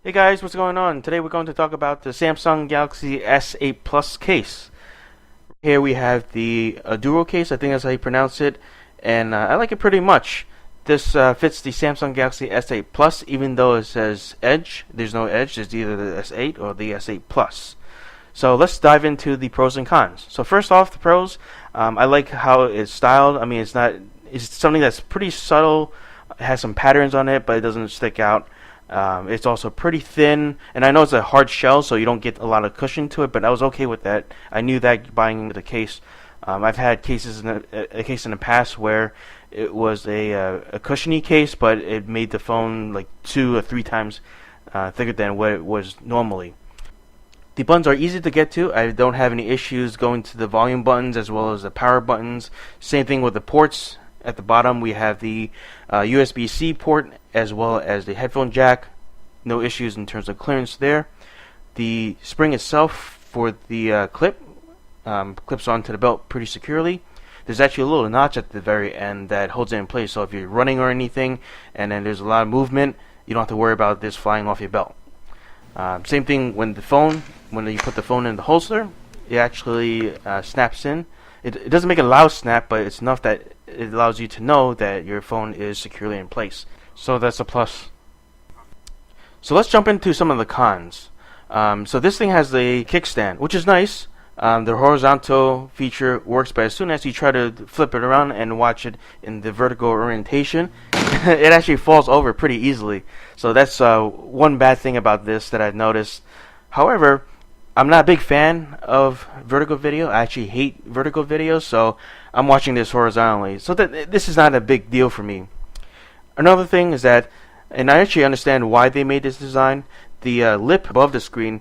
Hey guys, what's going on? Today we're going to talk about the Samsung Galaxy S8 Plus case. Here we have the Aduro case, I think that's how you pronounce it, and I like it pretty much. This fits the Samsung Galaxy S8 Plus, even though it says Edge. There's no Edge, there's either the S8 or the S8 Plus. So let's dive into the pros and cons. So first off, the pros, I like how it's styled. I mean, it's something that's pretty subtle, it has some patterns on it, but it doesn't stick out. It's also pretty thin, and I know it's a hard shell, so you don't get a lot of cushion to it, but I was okay with that. I knew that buying the case. I've had cases a case in the past where it was a cushiony case, but it made the phone like 2 or 3 times thicker than what it was normally. The buttons are easy to get to. I don't have any issues going to the volume buttons as well as the power buttons. Same thing with the ports. At the bottom we have the USB-C port as well as the headphone jack. No issues in terms of clearance there. The spring itself for the clips onto the belt pretty securely. There's actually a little notch at the very end that holds it in place, so if you're running or anything and then there's a lot of movement, you don't have to worry about this flying off your belt. Same thing when you put the phone in the holster, it actually snaps in. It doesn't make a loud snap, but it's enough that it allows you to know that your phone is securely in place. So that's a plus. So let's jump into some of the cons. So this thing has the kickstand, which is nice. The horizontal feature works, but as soon as you try to flip it around and watch it in the vertical orientation, it actually falls over pretty easily. So that's one bad thing about this that I've noticed. However, I'm not a big fan of vertical video. I actually hate vertical videos, so I'm watching this horizontally. So this is not a big deal for me. Another thing is that, and I actually understand why they made this design, the lip above the screen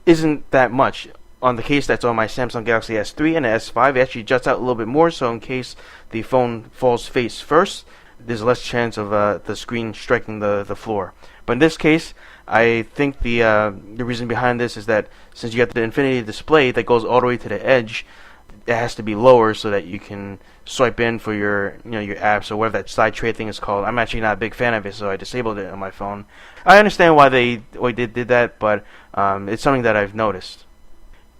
isn't that much. On the case that's on my Samsung Galaxy S3 and the S5, it actually juts out a little bit more, so in case the phone falls face first, there's less chance of the screen striking the floor. But in this case, I think the reason behind this is that since you have the infinity display that goes all the way to the edge, it has to be lower so that you can swipe in for your your apps or whatever that side tray thing is called. I'm actually not a big fan of it, so I disabled it on my phone. I understand why they did that, but it's something that I've noticed.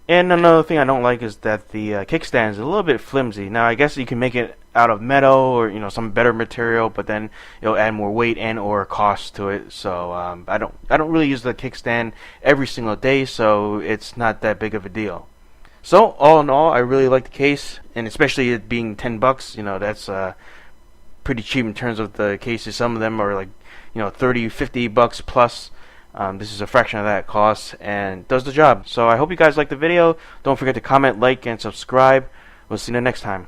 And another thing I don't like is that the kickstand is a little bit flimsy. Now I guess you can make it out of metal or some better material, but then it'll add more weight and or cost to it. So I don't really use the kickstand every single day, so it's not that big of a deal. So all in all, I really like the case, and especially it being $10. That's pretty cheap in terms of the cases. Some of them are like 30, 50 bucks plus. This is a fraction of that cost and does the job. So I hope you guys liked the video. Don't forget to comment, like, and subscribe. We'll see you next time.